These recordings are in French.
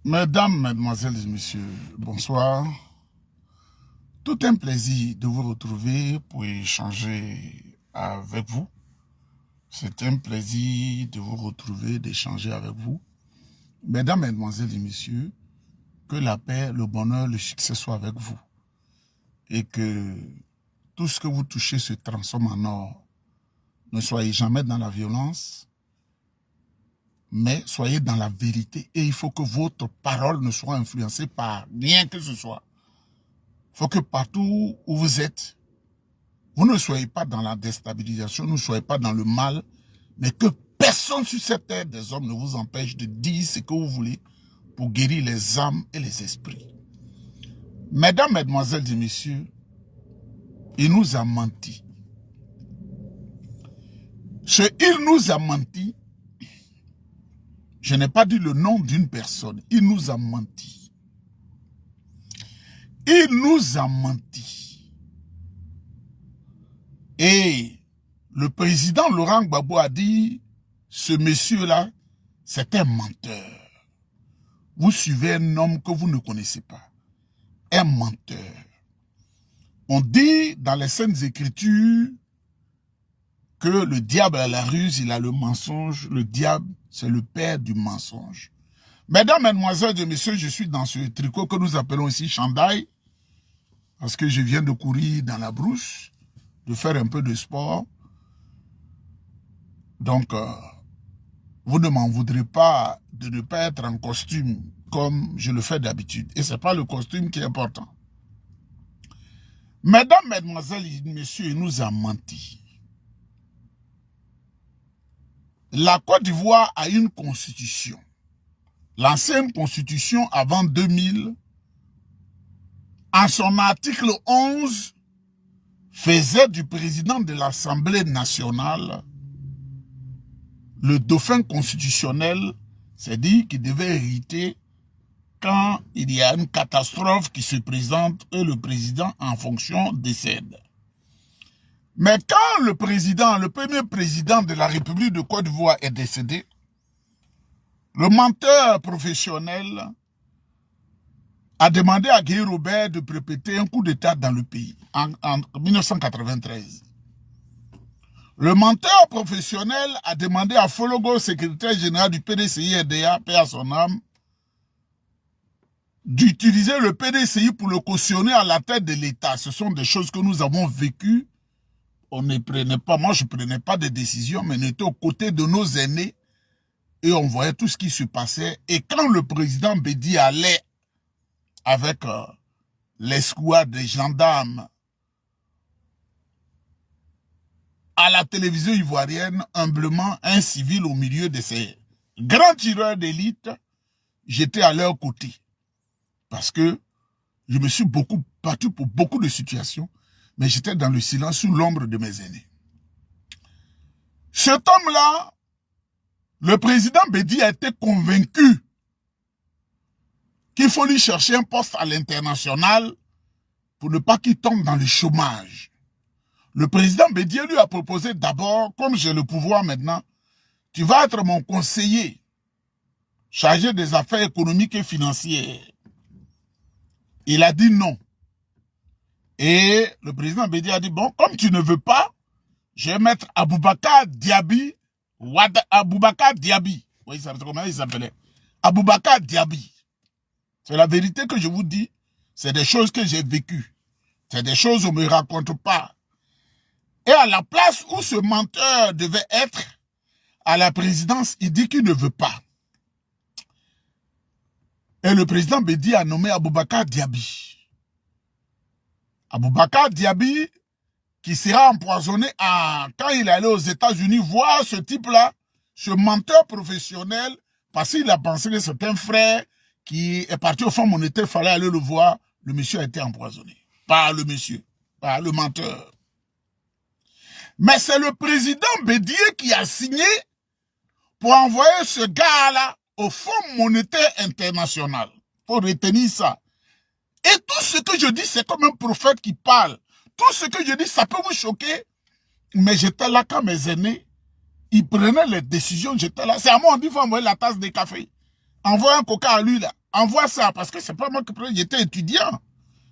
Mesdames, Mesdemoiselles et Messieurs, bonsoir. Tout un plaisir de vous retrouver pour échanger avec vous. C'est un plaisir de vous retrouver, d'échanger avec vous. Mesdames, Mesdemoiselles et Messieurs, que la paix, le bonheur, le succès soient avec vous. Et que tout ce que vous touchez se transforme en or. Ne soyez jamais dans la violence, mais soyez dans la vérité. Et il faut que votre parole ne soit influencée par rien que ce soit. Il faut que partout où vous êtes, vous ne soyez pas dans la déstabilisation, ne soyez pas dans le mal, mais que personne sur cette terre des hommes ne vous empêche de dire ce que vous voulez pour guérir les âmes et les esprits. Mesdames, Mesdemoiselles et Messieurs, il nous a menti. Ce il nous a menti, je n'ai pas dit le nom d'une personne, il nous a menti. Il nous a menti. Et le président Laurent Gbagbo a dit, ce monsieur-là, c'est un menteur. Vous suivez un homme que vous ne connaissez pas. Un menteur. On dit dans les Saintes Écritures que le diable a la ruse, il a le mensonge. Le diable, c'est le père du mensonge. Mesdames, Mesdemoiselles et Messieurs, je suis dans ce tricot que nous appelons ici chandail, parce que je viens de courir dans la brousse, de faire un peu de sport. Donc, vous ne m'en voudrez pas de ne pas être en costume comme je le fais d'habitude. Et ce n'est pas le costume qui est important. Mesdames, Mesdemoiselles et Messieurs, il nous a menti. La Côte d'Ivoire a une constitution. L'ancienne constitution avant 2000, en son article 11, faisait du président de l'Assemblée nationale le dauphin constitutionnel, c'est-à-dire qu'il devait hériter quand il y a une catastrophe qui se présente et le président en fonction décède. Mais quand le premier président de la République de Côte d'Ivoire est décédé, le menteur professionnel a demandé à Guy Robert de perpétrer un coup d'État dans le pays en 1993. Le menteur professionnel a demandé à Fologo, secrétaire général du PDCI-RDA, paix à son âme, d'utiliser le PDCI pour le cautionner à la tête de l'État. Ce sont des choses que nous avons vécues. On ne prenait pas, moi je ne prenais pas de décisions, mais on était aux côtés de nos aînés et on voyait tout ce qui se passait. Et quand le président Bédi allait avec l'escouade des gendarmes à la télévision ivoirienne, humblement, un civil au milieu de ces grands tireurs d'élite, j'étais à leur côté. Parce que je me suis beaucoup battu pour beaucoup de situations, mais j'étais dans le silence sous l'ombre de mes aînés. Cet homme-là, le président Bédi a été convaincu qu'il faut lui chercher un poste à l'international pour ne pas qu'il tombe dans le chômage. Le président Bédi lui a proposé d'abord, comme j'ai le pouvoir maintenant, tu vas être mon conseiller, chargé des affaires économiques et financières. Il a dit non. Et le président Bédi a dit, bon, comme tu ne veux pas, je vais mettre Aboubakar Diaby, Aboubakar Diaby. Oui, comment il s'appelait? Aboubakar Diaby. C'est la vérité que je vous dis. C'est des choses que j'ai vécues. C'est des choses qu'on ne me raconte pas. Et à la place où ce menteur devait être à la présidence, il dit qu'il ne veut pas. Et le président Bédi a nommé Aboubakar Diaby. Aboubakar Diaby, qui sera empoisonné quand il est allé aux États-Unis voir ce type-là, ce menteur professionnel, parce qu'il a pensé que c'est un frère qui est parti au Fonds monétaire, il fallait aller le voir. Le monsieur a été empoisonné. Par le monsieur, par le menteur. Mais c'est le président Bédié qui a signé pour envoyer ce gars-là au Fonds monétaire international. Il faut retenir ça. Et tout ce que je dis, c'est comme un prophète qui parle. Tout ce que je dis, ça peut vous choquer. Mais j'étais là quand mes aînés, ils prenaient les décisions, j'étais là. C'est à moi, on dit, il faut envoyer la tasse de café. Envoie un coca à lui, là. envoie ça, parce que c'est pas moi qui prenais, j'étais étudiant.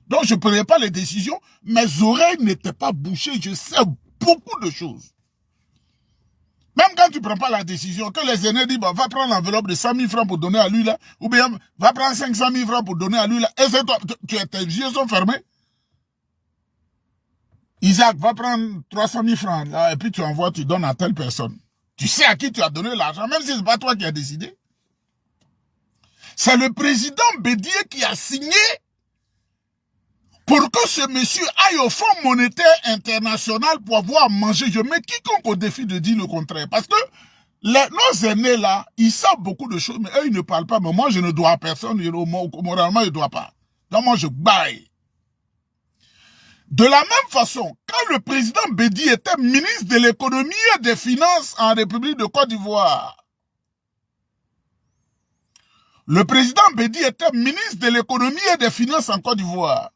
Donc je ne prenais pas les décisions, mes oreilles n'étaient pas bouchées, je sais beaucoup de choses. Même quand tu ne prends pas la décision, que les aînés disent, bah, va prendre l'enveloppe de 100 000 francs pour donner à lui là, ou bien va prendre 500 000 francs pour donner à lui là, et c'est toi, tes yeux sont fermés. Isaac, va prendre 300 000 francs là, et puis tu envoies, tu donnes à telle personne. Tu sais à qui tu as donné l'argent, même si ce n'est pas toi qui as décidé. C'est le président Bédié qui a signé pour que ce monsieur aille au Fonds monétaire international pour avoir mangé. Je mets quiconque au défi de dire le contraire. Parce que nos aînés là, ils savent beaucoup de choses, mais eux, ils ne parlent pas. Mais moi, je ne dois à personne. Moralement, je ne dois pas. Donc moi, je baille. De la même façon, quand le président Bédi était ministre de l'économie et des finances en République de Côte d'Ivoire, le président Bédi était ministre de l'économie et des finances en Côte d'Ivoire.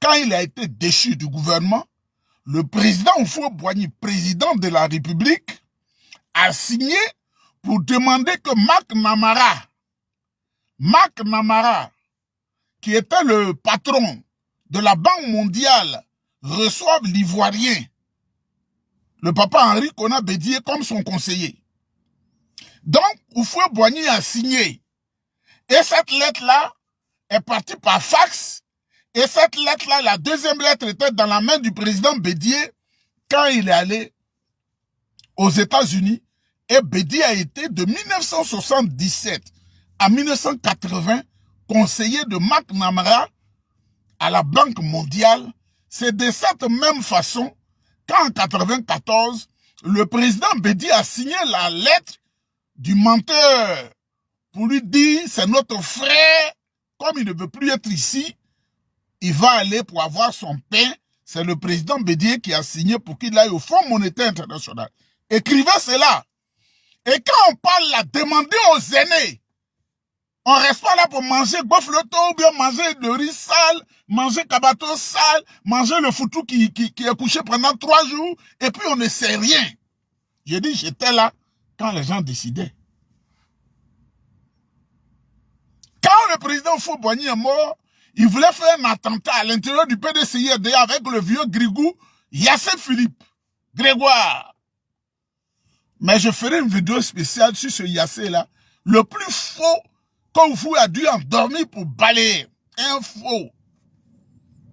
Quand il a été déchu du gouvernement, le président Houphouët-Boigny, président de la République, a signé pour demander que Mac Namara, qui était le patron de la Banque mondiale, reçoive l'Ivoirien, le papa Henri Konan Bédié, comme son conseiller. Donc, Houphouët-Boigny a signé. Et cette lettre-là est partie par fax. Et cette lettre-là, la deuxième lettre était dans la main du président Bédié quand il est allé aux États-Unis. Et Bédié a été de 1977 à 1980 conseiller de Mac Namara à la Banque mondiale. C'est de cette même façon qu'en 1994, le président Bédié a signé la lettre du menteur pour lui dire c'est notre frère, comme il ne veut plus être ici, il va aller pour avoir son pain. C'est le président Bédié qui a signé pour qu'il aille au Fonds monétaire international. Écrivez cela. Et quand on parle là, demandez aux aînés. On ne reste pas là pour manger gofleto ou bien manger le riz sale, manger cabato sale, manger le foutou qui est couché pendant 3 jours, et puis on ne sait rien. J'ai dit, j'étais là quand les gens décidaient. Quand le président Houphouët-Boigny est mort, il voulait faire un attentat à l'intérieur du PDCI-RDA avec le vieux Grigou, Yassé Philippe, Grégoire. Mais je ferai une vidéo spéciale sur ce Yassé là, le plus faux que vous a dû endormir pour balayer. Un faux.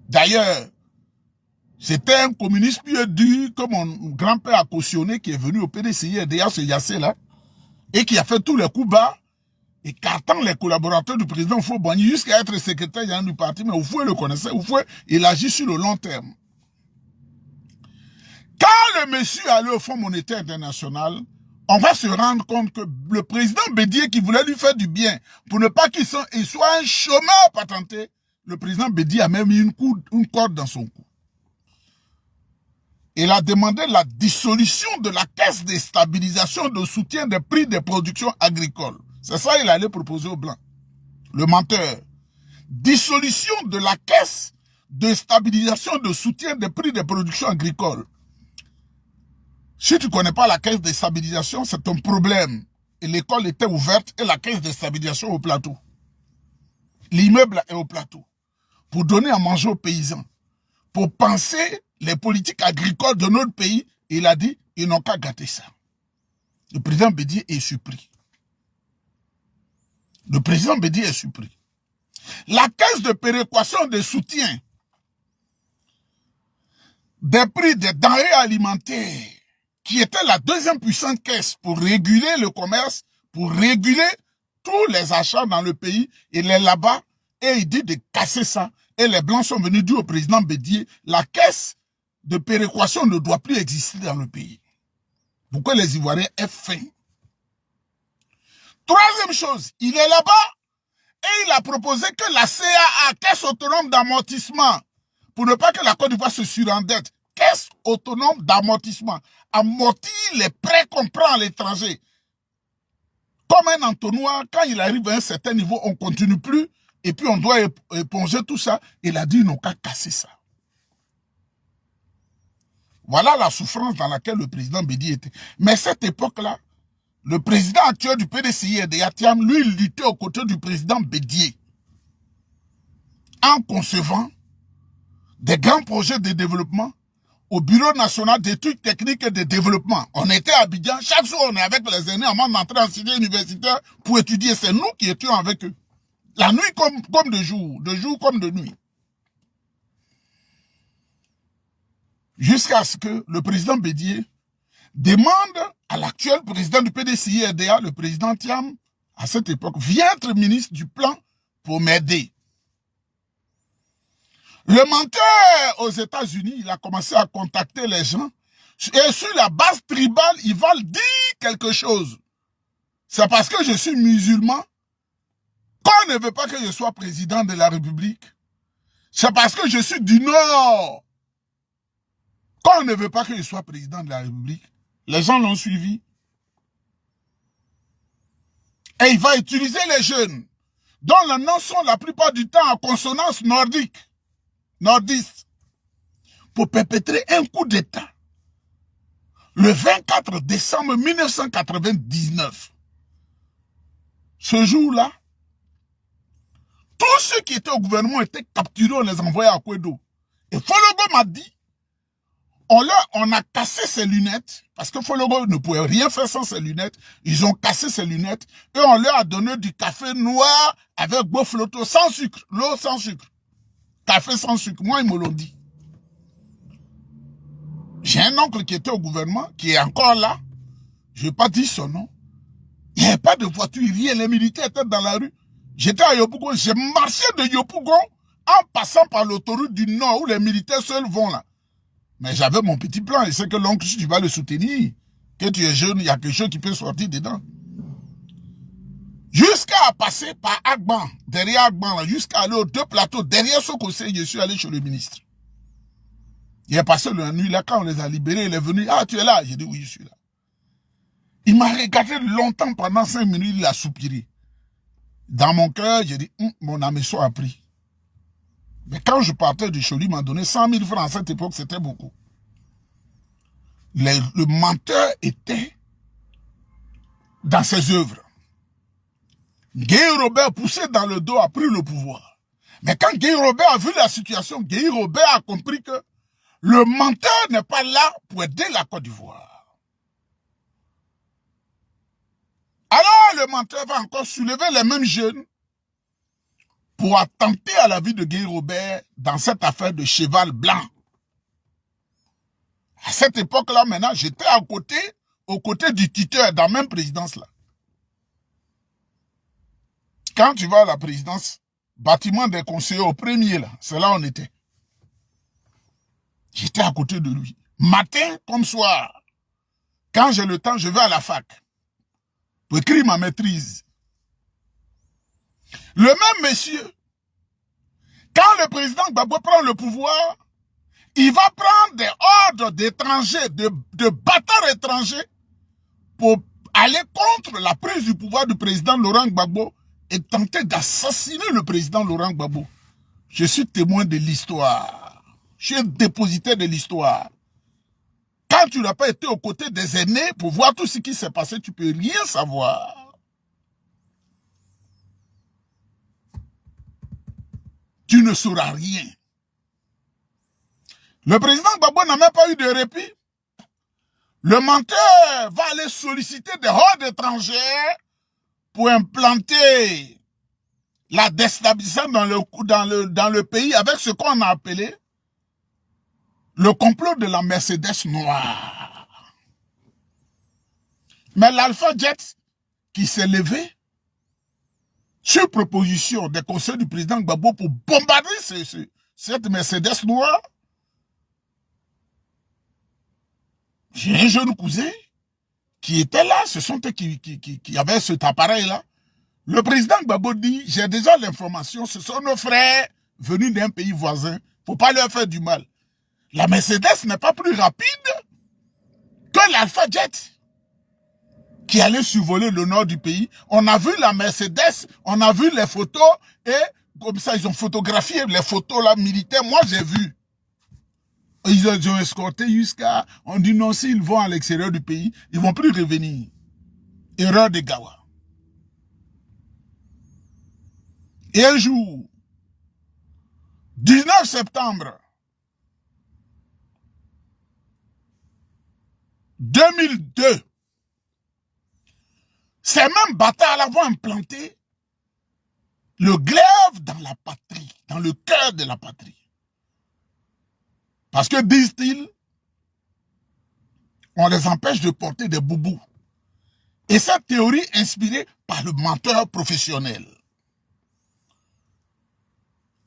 D'ailleurs, c'était un communiste pieux dur que mon grand-père a cautionné qui est venu au PDCI-RDA, ce Yassé là, et qui a fait tous les coups bas, écartant les collaborateurs du président Houphouët-Boigny jusqu'à être secrétaire général du parti, mais Houphouët le connaissait. Houphouët, il agit sur le long terme. Quand le monsieur allait au Fonds monétaire international, on va se rendre compte que le président Bédié qui voulait lui faire du bien, pour ne pas qu'il soit un chômeur patenté, le président Bédié a même mis une corde dans son cou. Il a demandé la dissolution de la caisse de stabilisation de soutien des prix des productions agricoles. C'est ça qu'il allait proposer aux Blancs. Le menteur. Dissolution de la caisse de stabilisation de soutien des prix des productions agricoles. Si tu ne connais pas la caisse de stabilisation, c'est un problème. Et l'école était ouverte et la caisse de stabilisation au plateau. L'immeuble est au plateau. Pour donner à manger aux paysans. Pour penser les politiques agricoles de notre pays, il a dit, ils n'ont qu'à gâter ça. Le président Bédié est surpris. Le président Bédié est surpris. La caisse de péréquation de soutien des prix des denrées alimentaires, qui était la deuxième puissante caisse pour réguler le commerce, pour réguler tous les achats dans le pays, il est là-bas et il dit de casser ça. Et les Blancs sont venus dire au président Bédié, la caisse de péréquation ne doit plus exister dans le pays. Pour que les Ivoiriens aient faim. Troisième chose, il est là-bas et il a proposé que la CAA, Caisse autonome d'amortissement, pour ne pas que la Côte d'Ivoire se surendette, Caisse autonome d'amortissement, amortit les prêts qu'on prend à l'étranger. Comme un entonnoir, quand il arrive à un certain niveau, on ne continue plus, et puis on doit éponger tout ça. Il a dit, ils n'ont qu'à casser ça. Voilà la souffrance dans laquelle le président Bédié était. Mais cette époque-là, le président actuel du PDCI-RDA, Thiam, lui, il luttait aux côtés du président Bédié en concevant des grands projets de développement au Bureau national d'études techniques et de développement. On était à Abidjan, chaque jour on est avec les aînés avant d'entrer en cité universitaire pour étudier. C'est nous qui étions avec eux. La nuit comme de jour comme de nuit. Jusqu'à ce que le président Bédié demande à l'actuel président du PDCI-RDA, le président Thiam, à cette époque, viens être ministre du plan pour m'aider. Le menteur aux États-Unis, il a commencé à contacter les gens et sur la base tribale, il va dire quelque chose. C'est parce que je suis musulman qu'on ne veut pas que je sois président de la République. C'est parce que je suis du Nord qu'on ne veut pas que je sois président de la République. Les gens l'ont suivi. Et il va utiliser les jeunes dont les noms sont la plupart du temps en consonance nordiste, pour perpétrer un coup d'État le 24 décembre 1999. Ce jour-là, tous ceux qui étaient au gouvernement étaient capturés, on les envoyait à Kwedo. Et Fologo m'a dit, on a cassé ses lunettes, parce que Fologo ne pouvait rien faire sans ses lunettes. Ils ont cassé ses lunettes et on leur a donné du café noir avec Bofloto sans sucre, l'eau sans sucre. Café sans sucre, moi ils me l'ont dit. J'ai un oncle qui était au gouvernement, qui est encore là. Je ne vais pas dire son nom. Il n'y avait pas de voiture, rien. Les militaires étaient dans la rue. J'étais à Yopougon, j'ai marché de Yopougon en passant par l'autoroute du Nord où les militaires seuls vont là. Mais j'avais mon petit plan et c'est que l'oncle, si tu vas le soutenir, que tu es jeune, il y a quelque chose qui peut sortir dedans. Jusqu'à passer par Agban, derrière Agban, jusqu'à aller aux deux plateaux, derrière ce conseil, je suis allé chez le ministre. Il est passé la nuit là, quand on les a libérés, il est venu, ah tu es là? J'ai dit oui, je suis là. Il m'a regardé longtemps, pendant 5 minutes, il a soupiré. Dans mon cœur, j'ai dit, mon ameçon a pris. Mais quand je partais du Choli, il m'a donné 100 000 francs à cette époque, c'était beaucoup. Le menteur était dans ses œuvres. Guy Robert, poussé dans le dos, a pris le pouvoir. Mais quand Guy Robert a vu la situation, Guy Robert a compris que le menteur n'est pas là pour aider la Côte d'Ivoire. Alors le menteur va encore soulever les mêmes jeunes pour attenter à la vie de Guy Robert dans cette affaire de cheval blanc. À cette époque-là, maintenant, j'étais aux côtés du tuteur dans la même présidence-là. Quand tu vas à la présidence, bâtiment des conseillers au premier, là, c'est là où on était. J'étais à côté de lui. Matin comme soir. Quand j'ai le temps, je vais à la fac pour écrire ma maîtrise. Le même monsieur, quand le président Gbagbo prend le pouvoir, il va prendre des ordres d'étrangers, de bâtards étrangers pour aller contre la prise du pouvoir du président Laurent Gbagbo et tenter d'assassiner le président Laurent Gbagbo. Je suis témoin de l'histoire. Je suis un dépositaire de l'histoire. Quand tu n'as pas été aux côtés des aînés pour voir tout ce qui s'est passé, tu ne peux rien savoir. Tu ne sauras rien. Le président Gbagbo n'a même pas eu de répit. Le menteur va aller solliciter des hordes étrangères pour implanter la déstabilisation dans le pays avec ce qu'on a appelé le complot de la Mercedes noire. Mais l'Alpha Jet qui s'est levé sur proposition des conseils du président Gbagbo pour bombarder cette Mercedes noire. J'ai un jeune cousin qui était là, ce sont eux qui avaient cet appareil-là. Le président Gbagbo dit, j'ai déjà l'information, ce sont nos frères venus d'un pays voisin, il ne faut pas leur faire du mal. La Mercedes n'est pas plus rapide que l'Alpha Jet qui allait survoler le nord du pays. On a vu la Mercedes, on a vu les photos et comme ça ils ont photographié les photos là militaires. Moi j'ai vu. Ils ont escorté jusqu'à... On dit non, s'ils vont à l'extérieur du pays, ils ne vont plus revenir. erreur de Gawa. Et un jour, 19 septembre 2002, ces mêmes bâtards vont implanter le glaive dans la patrie, dans le cœur de la patrie. Parce que, disent-ils, on les empêche de porter des boubous. Et cette théorie est inspirée par le menteur professionnel.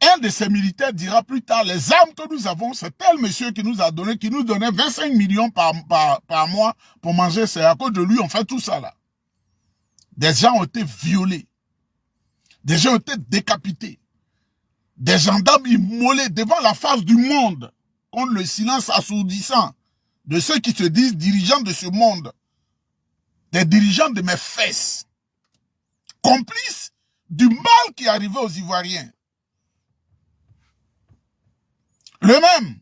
Un de ces militaires dira plus tard, les armes que nous avons, c'est tel monsieur qui nous a donné, qui nous donnait 25 millions par mois pour manger. C'est à cause de lui, on fait tout ça là. Des gens ont été violés. Des gens ont été décapités. Des gendarmes immolés devant la face du monde, contre le silence assourdissant de ceux qui se disent dirigeants de ce monde. Des dirigeants de mes fesses. Complices du mal qui arrivait aux Ivoiriens. Le même.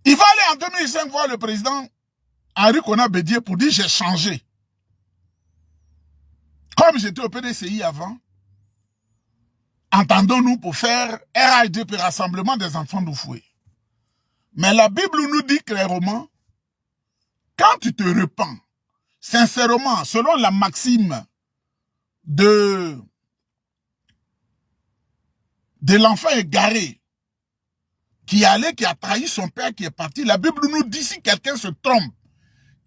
Il va aller en 2005 voir le président Henri Konan Bédié pour dire j'ai changé. Comme j'étais au PDCI avant, entendons-nous pour faire RHDP, Rassemblement des enfants d'Oufoué. Mais la Bible nous dit clairement, quand tu te repens, sincèrement, selon la maxime de l'enfant égaré, qui a trahi son père, qui est parti, la Bible nous dit si quelqu'un se trompe,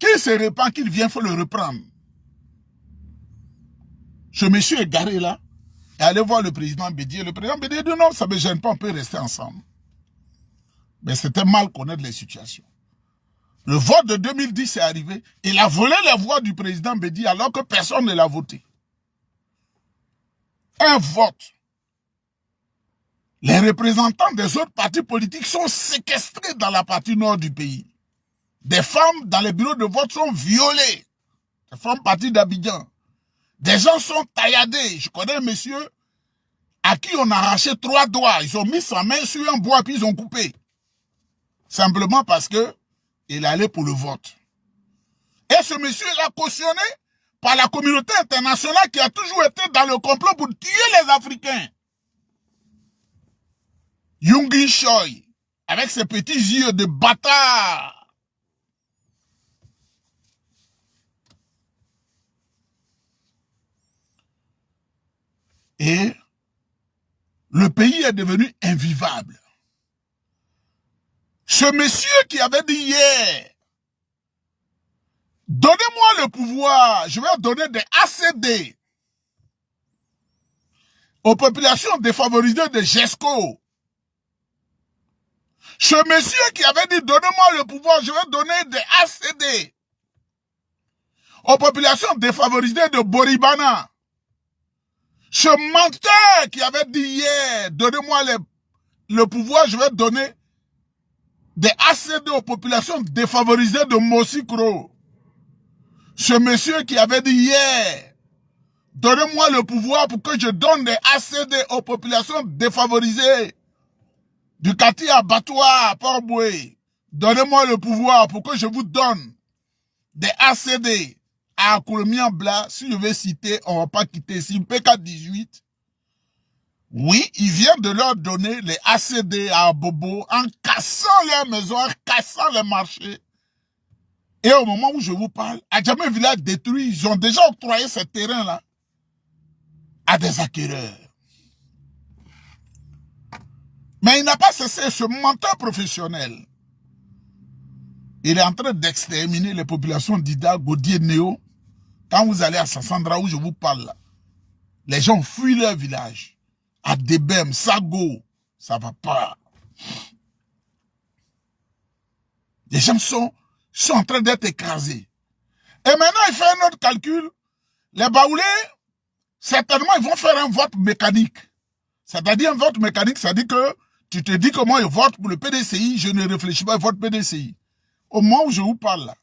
qu'il se repent, qu'il vient, il faut le reprendre. Ce monsieur égaré là, est allé voir le président Bédié. Le président Bédié dit non, ça ne me gêne pas, on peut rester ensemble. Mais c'était mal connaître les situations. Le vote de 2010 est arrivé. Il a volé la voix du président Bédié alors que personne ne l'a voté. Un vote. Les représentants des autres partis politiques sont séquestrés dans la partie nord du pays. Des femmes dans les bureaux de vote sont violées. Des femmes parties d'Abidjan. Des gens sont tailladés. Je connais un monsieur à qui on a arraché 3 doigts. Ils ont mis sa main sur un bois puis ils ont coupé. Simplement parce que il allait pour le vote. Et ce monsieur est cautionné par la communauté internationale qui a toujours été dans le complot pour tuer les Africains. Yunggi Choi, avec ses petits yeux de bâtard. Et le pays est devenu invivable. Ce monsieur qui avait dit hier, donnez-moi le pouvoir, je vais donner des ACD aux populations défavorisées de GESCO. Ce monsieur qui avait dit, donnez-moi le pouvoir, je vais donner des ACD aux populations défavorisées de Boribana. Ce menteur qui avait dit hier, donnez-moi le pouvoir, je vais donner des ACD aux populations défavorisées de Mosikro. Ce monsieur qui avait dit hier, donnez-moi le pouvoir pour que je donne des ACD aux populations défavorisées du quartier abattoir à Port-Boué. Donnez-moi le pouvoir pour que je vous donne des ACD à Koulomian-Bla. Si je vais citer, on ne va pas quitter ici. PK18. Oui, il vient de leur donner les ACD à Bobo en cassant leurs maisons, en cassant les marchés. Et au moment où je vous parle, à Djamé Village détruit, ils ont déjà octroyé ce terrain-là à des acquéreurs. Mais il n'a pas cessé, ce menteur professionnel. Il est en train d'exterminer les populations d'Ida, Gaudier, Néo. Quand vous allez à Sassandra, où je vous parle là, les gens fuient leur village. À Debem, Sago, ça va pas. Les gens sont en train d'être écrasés. Et maintenant, il fait un autre calcul. Les Baoulés, certainement, ils vont faire un vote mécanique. C'est-à-dire un vote mécanique, ça dit que tu te dis comment ils votent pour le PDCI, je ne réfléchis pas, ils votent PDCI. Au moment où je vous parle là,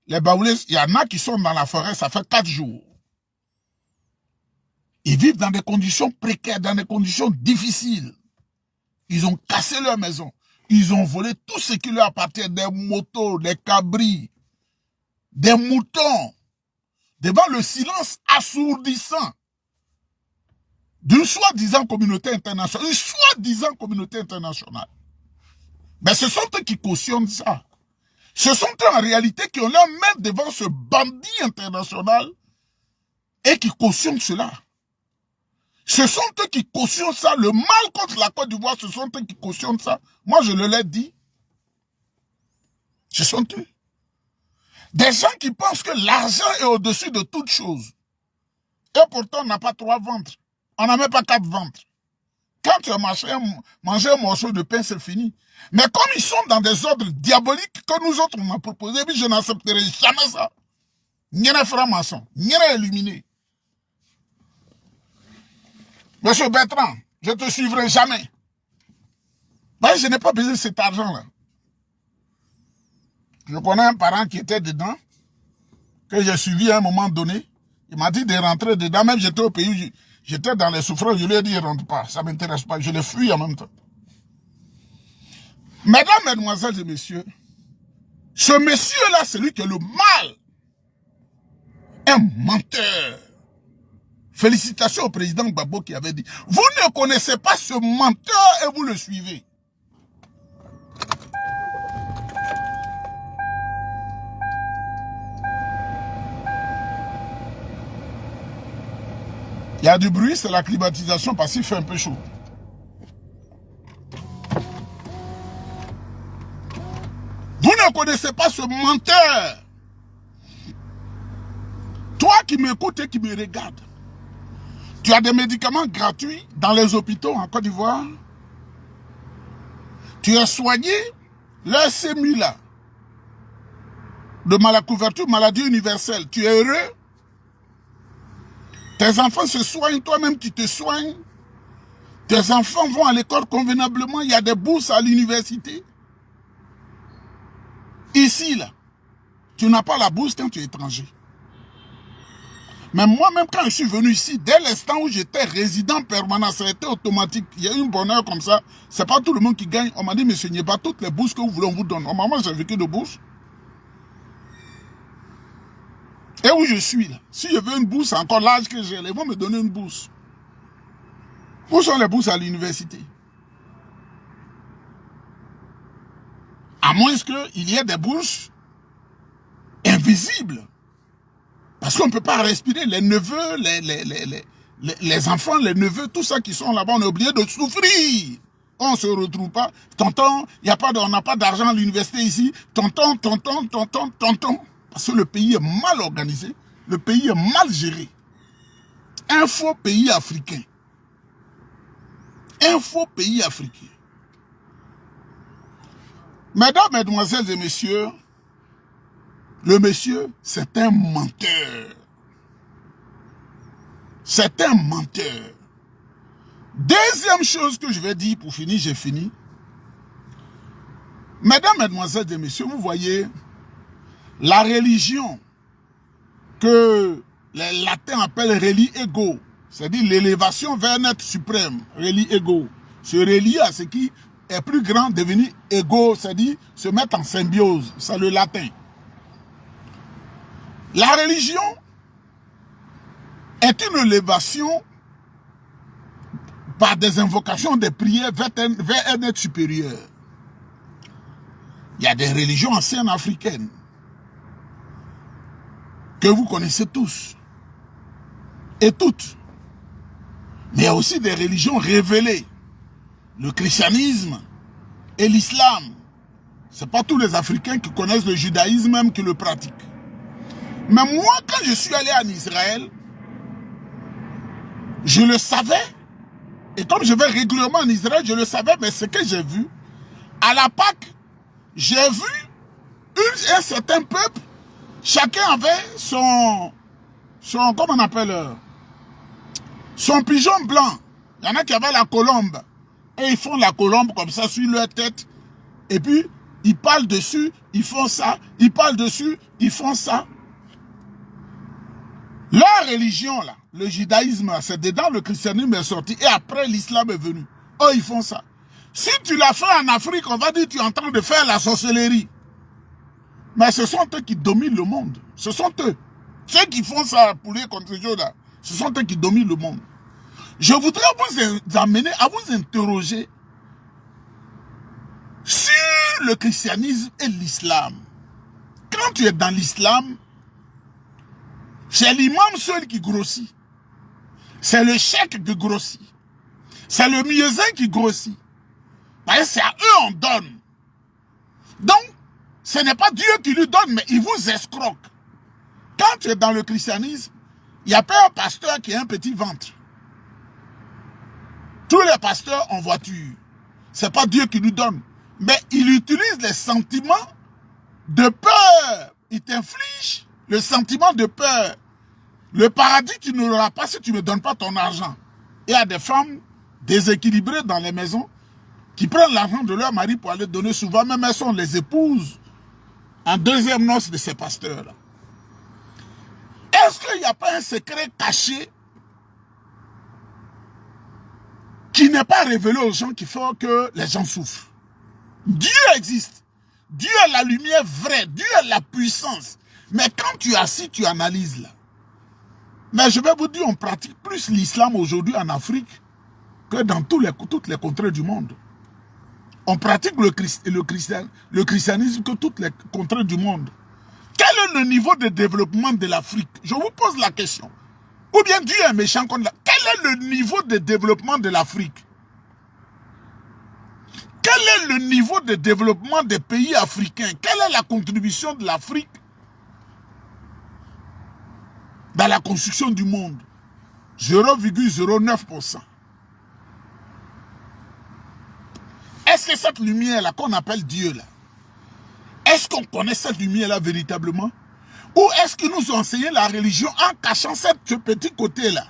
les Baoulés, il y en a qui sont dans la forêt, ça fait 4 jours. Ils vivent dans des conditions précaires, dans des conditions difficiles. Ils ont cassé leur maison. Ils ont volé tout ce qui leur appartient, des motos, des cabris, des moutons. devant le silence assourdissant d'une soi-disant communauté internationale. Une soi-disant communauté internationale. Mais ce sont eux qui cautionnent ça. Ce sont eux en réalité qui ont leur main devant ce bandit international et qui cautionnent cela. Ce sont eux qui cautionnent ça. Le mal contre la Côte d'Ivoire, ce sont eux qui cautionnent ça. Moi, je le l'ai dit. Ce sont eux. Des gens qui pensent que l'argent est au-dessus de toute chose. Et pourtant, on n'a pas 3 ventres. On n'a même pas 4 ventres. Quand tu as mangé un morceau de pain, c'est fini. Mais comme ils sont dans des ordres diaboliques que nous autres, on a proposé, je n'accepterai jamais ça. Ni un franc-maçon, ni un illuminé. Monsieur Bertrand, je ne te suivrai jamais. Ben, je n'ai pas besoin de cet argent-là. Je connais un parent qui était dedans, que j'ai suivi à un moment donné. Il m'a dit de rentrer dedans. Même j'étais au pays, j'étais dans les souffrances, je lui ai dit, ne rentre pas, ça ne m'intéresse pas. Je l'ai fui en même temps. Mesdames, mesdemoiselles et messieurs, ce monsieur-là, c'est lui qui est le mal. Un menteur. Félicitations au président Gbagbo qui avait dit, vous ne connaissez pas ce menteur et vous le suivez. Il y a du bruit, c'est la climatisation parce qu'il fait un peu chaud. Vous ne connaissez pas ce menteur. Toi qui m'écoutes et qui me regardes, tu as des médicaments gratuits dans les hôpitaux en Côte d'Ivoire. Tu es soigné, le SMU là, de la couverture maladie universelle. Tu es heureux. Tes enfants se soignent, toi-même tu te soignes. Tes enfants vont à l'école convenablement, il y a des bourses à l'université. Ici, là, tu n'as pas la bourse quand tu es étranger. Mais moi-même, quand je suis venu ici, dès l'instant où j'étais résident permanent, ça a été automatique. Il y a eu un bonheur comme ça. C'est pas tout le monde qui gagne. On m'a dit, monsieur Nieba, toutes les bourses que vous voulez, on vous donne. Moi, j'ai vécu de bourse. Et où je suis là, si je veux une bourse, encore l'âge que j'ai, ils vont me donner une bourse. Où sont les bourses à l'université? À moins qu'il y ait des bourses invisibles. Parce qu'on ne peut pas respirer. Les neveux, les enfants, les neveux, tout ça qui sont là-bas, on est obligé de souffrir. On ne se retrouve pas. Tonton, on n'a pas d'argent à l'université ici. Tonton. Parce que le pays est mal organisé. Le pays est mal géré. Un faux pays africain. Un faux pays africain. Mesdames, mesdemoiselles et messieurs, le monsieur, c'est un menteur. C'est un menteur. Deuxième chose que je vais dire pour finir, j'ai fini. Mesdames, mesdemoiselles et messieurs, vous voyez, la religion que les latins appellent reli ego, c'est-à-dire l'élévation vers un être suprême, reli ego, se relier à ce qui est plus grand, devenir ego, c'est-à-dire se mettre en symbiose, c'est le latin. La religion est une élévation par des invocations, des prières vers un être supérieur. Il y a des religions anciennes africaines que vous connaissez tous et toutes. Mais il y a aussi des religions révélées. Le christianisme et l'islam. Ce n'est pas tous les Africains qui connaissent le judaïsme même qui le pratiquent. Mais moi, quand je suis allé en Israël, je le savais. Et comme je vais régulièrement en Israël, je le savais, mais ce que j'ai vu, à la Pâque, j'ai vu un certain peuple, chacun avait son comment on appelle, son pigeon blanc. Il y en a qui avaient la colombe. Et ils font la colombe comme ça sur leur tête. Et puis, ils parlent dessus, ils font ça. Ils parlent dessus, ils font ça. Leur religion, là, le judaïsme, c'est dedans, le christianisme est sorti. Et après, l'islam est venu. Oh, ils font ça. Si tu l'as fait en Afrique, on va dire que tu es en train de faire la sorcellerie. Mais ce sont eux qui dominent le monde. Ce sont eux. Ceux qui font ça pour les contre Dieu, là, ce sont eux qui dominent le monde. Je voudrais vous amener à vous interroger sur le christianisme et l'islam. Quand tu es dans l'islam, c'est l'imam seul qui grossit. C'est le cheikh qui grossit. C'est le muezzin qui grossit. Parce que c'est à eux on donne. Donc, ce n'est pas Dieu qui lui donne, mais il vous escroque. Quand tu es dans le christianisme, il n'y a pas un pasteur qui a un petit ventre. Tous les pasteurs ont voiture. Ce n'est pas Dieu qui lui donne. Mais il utilise les sentiments de peur. Il t'inflige le sentiment de peur. Le paradis, tu ne l'auras pas si tu ne me donnes pas ton argent. Il y a des femmes déséquilibrées dans les maisons qui prennent l'argent de leur mari pour aller donner souvent, même elles sont les épouses en deuxième noce de ces pasteurs-là. Est-ce qu'il n'y a pas un secret caché qui n'est pas révélé aux gens qui font que les gens souffrent? Dieu existe. Dieu est la lumière vraie. Dieu est la puissance. Mais quand tu es assis, tu analyses là. Mais je vais vous dire, on pratique plus l'islam aujourd'hui en Afrique que dans toutes les contrées du monde. On pratique le christianisme que toutes les contrées du monde. Quel est le niveau de développement de l'Afrique? Je vous pose la question. Ou bien Dieu est méchant contre la... Quel est le niveau de développement de l'Afrique? Quel est le niveau de développement des pays africains? Quelle est la contribution de l'Afrique dans la construction du monde? 0,09%. Est-ce que cette lumière-là qu'on appelle Dieu, là, est-ce qu'on connaît cette lumière-là véritablement? Ou est-ce qu'ils nous ont enseigné la religion en cachant ce petit côté-là?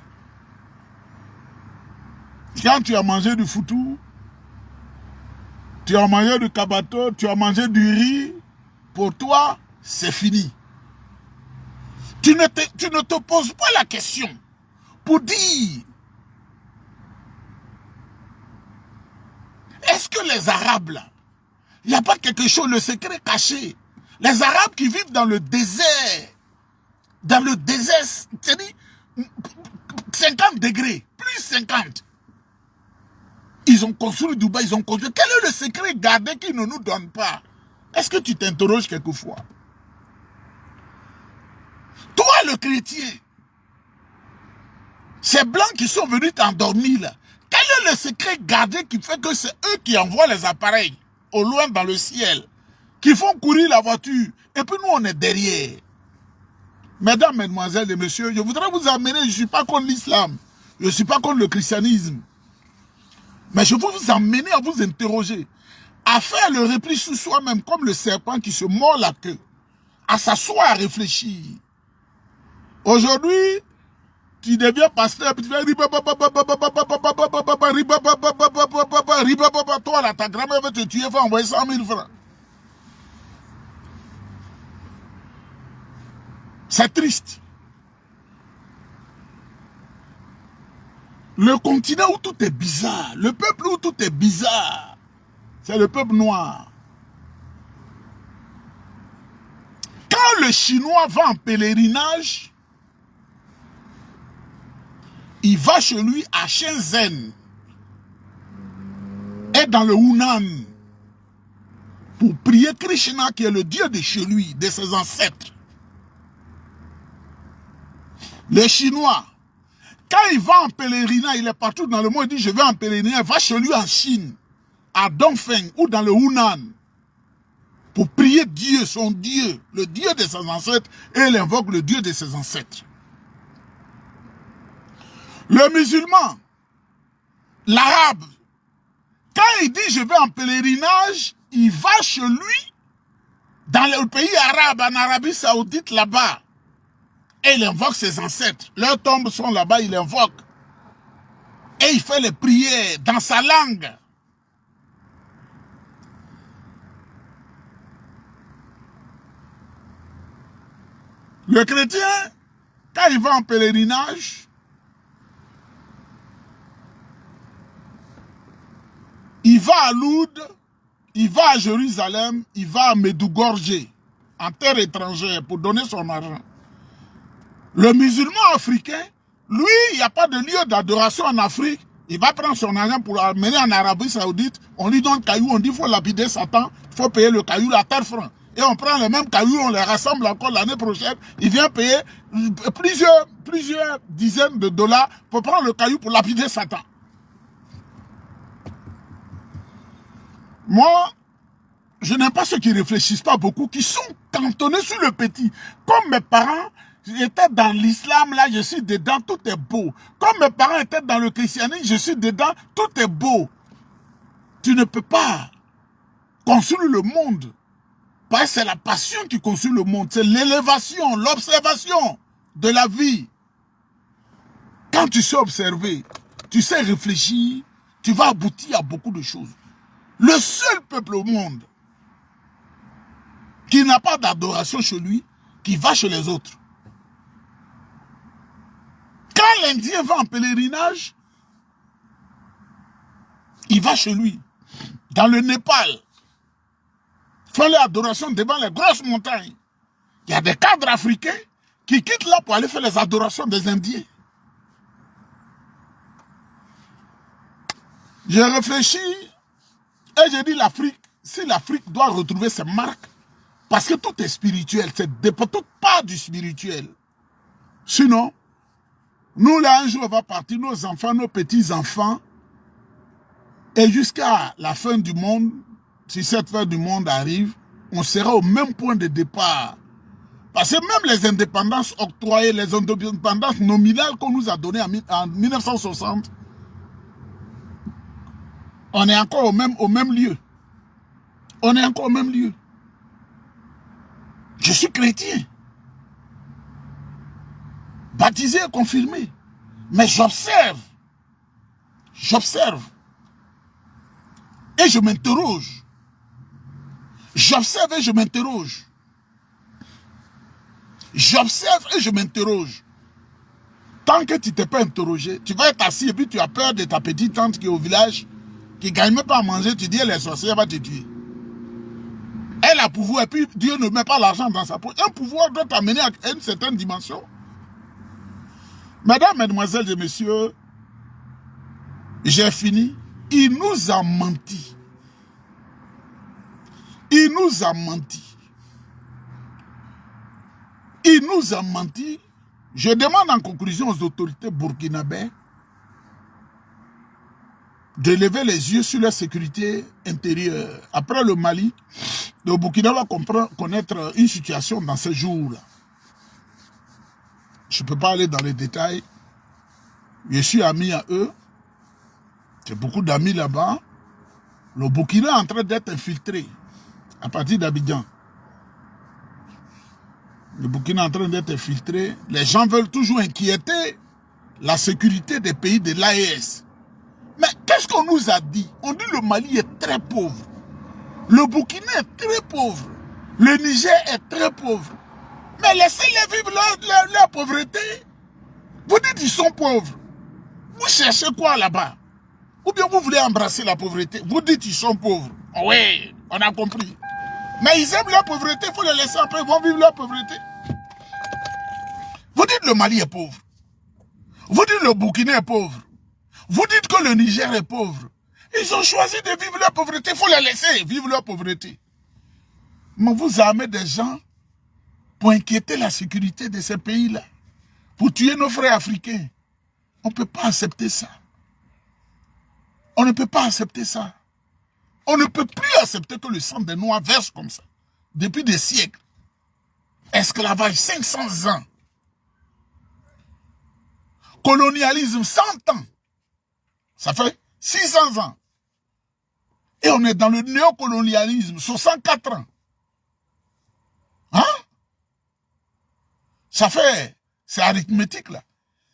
Quand tu as mangé du foutou, tu as mangé du kabato, tu as mangé du riz, pour toi, c'est fini. Tu ne te poses pas la question pour dire, est-ce que les Arabes, là, il n'y a pas quelque chose, le secret caché? Les Arabes qui vivent dans le désert, c'est-à-dire 50 degrés, plus 50. Ils ont construit Dubaï, ils ont construit. Quel est le secret gardé qu'ils ne nous donnent pas? Est-ce que tu t'interroges quelquefois? Toi, le chrétien, ces blancs qui sont venus t'endormir là, quel est le secret gardé qui fait que c'est eux qui envoient les appareils au loin dans le ciel, qui font courir la voiture, et puis nous on est derrière? Mesdames, mesdemoiselles et messieurs, je voudrais vous amener, je ne suis pas contre l'islam, je ne suis pas contre le christianisme, mais je veux vous amener à vous interroger, à faire le repli sur soi-même, comme le serpent qui se mord la queue, à s'asseoir, à réfléchir. Aujourd'hui, tu deviens pasteur, puis tu fais toi là, ta grand-mère veut te tuer, va envoyer 100 000 francs. C'est triste. Le continent où tout est bizarre, le peuple où tout est bizarre, c'est le peuple noir. Quand le Chinois va en pèlerinage, il va chez lui à Shenzhen et dans le Hunan pour prier Krishna qui est le Dieu de chez lui, de ses ancêtres. Le Chinois, quand il va en pèlerinage, il est partout dans le monde, il dit je vais en pèlerinage, il va chez lui en Chine, à Dongfeng ou dans le Hunan pour prier Dieu, son Dieu, le Dieu de ses ancêtres, et il invoque le Dieu de ses ancêtres. Le musulman, l'arabe, quand il dit je vais en pèlerinage, il va chez lui, dans le pays arabe, en Arabie Saoudite, là-bas, et il invoque ses ancêtres. Leurs tombes sont là-bas, il invoque. Et il fait les prières dans sa langue. Le chrétien, quand il va en pèlerinage, il va à Lourdes, il va à Jérusalem, il va à Medjugorje, en terre étrangère, pour donner son argent. Le musulman africain, lui, il n'y a pas de lieu d'adoration en Afrique. Il va prendre son argent pour l'amener en Arabie Saoudite. On lui donne caillou, on dit qu'il faut lapider Satan, il faut payer le caillou à terre franc. Et on prend les mêmes cailloux, on les rassemble encore l'année prochaine. Il vient payer plusieurs dizaines de dollars pour prendre le caillou pour lapider Satan. Moi, je n'aime pas ceux qui ne réfléchissent pas beaucoup, qui sont cantonnés sur le petit. Comme mes parents étaient dans l'islam, là, je suis dedans, tout est beau. Comme mes parents étaient dans le christianisme, je suis dedans, tout est beau. Tu ne peux pas construire le monde. Parce que c'est la passion qui construit le monde. C'est l'élévation, l'observation de la vie. Quand tu sais observer, tu sais réfléchir, tu vas aboutir à beaucoup de choses. Le seul peuple au monde qui n'a pas d'adoration chez lui, qui va chez les autres. Quand l'Indien va en pèlerinage, il va chez lui. Dans le Népal, font l'adoration devant les grosses montagnes. Il y a des cadres africains qui quittent là pour aller faire les adorations des Indiens. Je réfléchis et je dis l'Afrique, si l'Afrique doit retrouver ses marques, parce que tout est spirituel, c'est tout part du spirituel. Sinon, nous là un jour on va partir, nos enfants, nos petits-enfants, et jusqu'à la fin du monde, si cette fin du monde arrive, on sera au même point de départ. Parce que même les indépendances octroyées, les indépendances nominales qu'on nous a données en 1960, on est encore au même lieu. On est encore au même lieu. Je suis chrétien. Baptisé et confirmé. Mais j'observe. J'observe. Et je m'interroge. J'observe et je m'interroge. J'observe et je m'interroge. Tant que tu ne t'es pas interrogé, tu vas être assis et puis tu as peur de ta petite tante qui est au village, qui ne gagne même pas à manger, tu dis elle est sorcière, elle va te tuer. Elle a pouvoir et puis Dieu ne met pas l'argent dans sa poche. Un pouvoir doit t'amener à une certaine dimension. Mesdames, mesdemoiselles et messieurs, j'ai fini. Il nous a menti. Il nous a menti. Il nous a menti. Je demande en conclusion aux autorités burkinabées de lever les yeux sur la sécurité intérieure. Après le Mali, le Burkina va connaître une situation dans ces jours-là. Je ne peux pas aller dans les détails. Je suis ami à eux. J'ai beaucoup d'amis là-bas. Le Burkina est en train d'être infiltré à partir d'Abidjan. Le Burkina est en train d'être infiltré. Les gens veulent toujours inquiéter la sécurité des pays de l'AES. Mais qu'est-ce qu'on nous a dit? On dit que le Mali est très pauvre. Le Burkina est très pauvre. Le Niger est très pauvre. Mais laissez-les vivre leur pauvreté. Vous dites qu'ils sont pauvres. Vous cherchez quoi là-bas? Ou bien vous voulez embrasser la pauvreté? Vous dites qu'ils sont pauvres. Oui, on a compris. Mais ils aiment leur pauvreté, il faut les laisser après, ils vont vivre leur pauvreté. Vous dites que le Mali est pauvre. Vous dites que le Burkina est pauvre. Vous dites que le Niger est pauvre. Ils ont choisi de vivre leur pauvreté, il faut les laisser vivre leur pauvreté. Mais vous armez des gens pour inquiéter la sécurité de ces pays-là, pour tuer nos frères africains. On ne peut pas accepter ça. On ne peut pas accepter ça. On ne peut plus accepter que le sang des Noirs verse comme ça. Depuis des siècles. Esclavage, 500 ans. Colonialisme, 100 ans. Ça fait 600 ans. Et on est dans le néocolonialisme, 64 ans. Hein? Ça fait, c'est arithmétique là.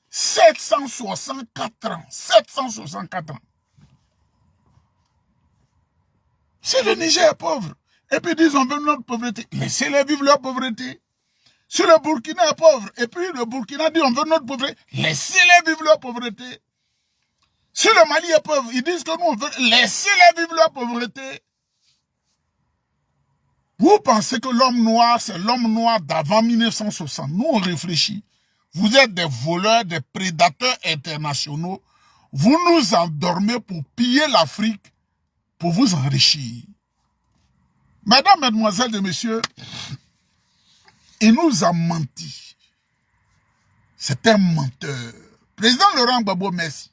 764 ans. 764 ans. Si le Niger est pauvre, et puis ils disent on veut notre pauvreté, laissez-les vivre leur pauvreté. Si le Burkina est pauvre, et puis le Burkina dit on veut notre pauvreté, laissez-les vivre leur pauvreté. Si le Mali est pauvre, ils disent que nous on veut, laissez-les vivre leur pauvreté. Vous pensez que l'homme noir, c'est l'homme noir d'avant 1960. Nous on réfléchit. Vous êtes des voleurs, des prédateurs internationaux. Vous nous endormez pour piller l'Afrique, pour vous enrichir. Mesdames, mesdemoiselles et messieurs, il nous a menti. C'est un menteur. Président Laurent Gbagbo, merci.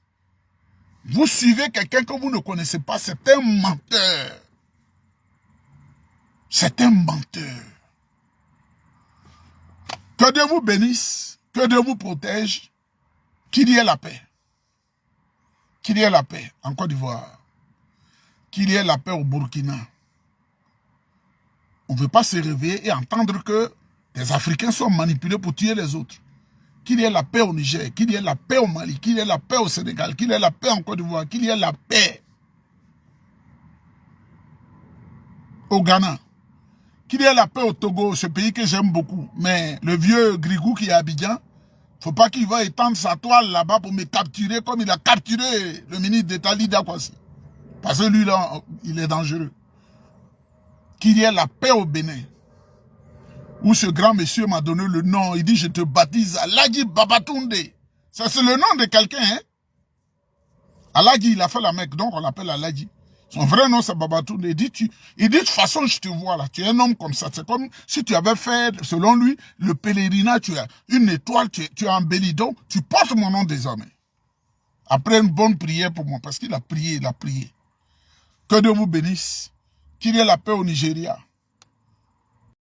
Vous suivez quelqu'un que vous ne connaissez pas, c'est un menteur. C'est un menteur. Que Dieu vous bénisse, que Dieu vous protège, qu'il y ait la paix. Qu'il y ait la paix en Côte d'Ivoire. Qu'il y ait la paix au Burkina. On ne veut pas se réveiller et entendre que les Africains sont manipulés pour tuer les autres. Qu'il y ait la paix au Niger, qu'il y ait la paix au Mali, qu'il y ait la paix au Sénégal, qu'il y ait la paix en Côte d'Ivoire, qu'il y ait la paix au Ghana, qu'il y ait la paix au Togo, ce pays que j'aime beaucoup. Mais le vieux Grigou qui est à Abidjan, il ne faut pas qu'il va étendre sa toile là-bas pour me capturer comme il a capturé le ministre d'État Lida Kwasi. Parce que lui, là, il est dangereux. Qu'il y ait la paix au Bénin. Où ce grand monsieur m'a donné le nom, il dit, je te baptise Aladji Babatunde. Ça, c'est le nom de quelqu'un, hein. Aladji, il a fait la Mecque, donc on l'appelle Aladji. Son vrai nom, c'est Babatunde. Il dit, de toute façon, je te vois là, tu es un homme comme ça. C'est comme si tu avais fait, selon lui, le pèlerinage, tu as une étoile, tu as embelli, donc tu portes mon nom désormais. Après une bonne prière pour moi, parce qu'il a prié, il a prié. Que Dieu vous bénisse. Qu'il y ait la paix au Nigeria.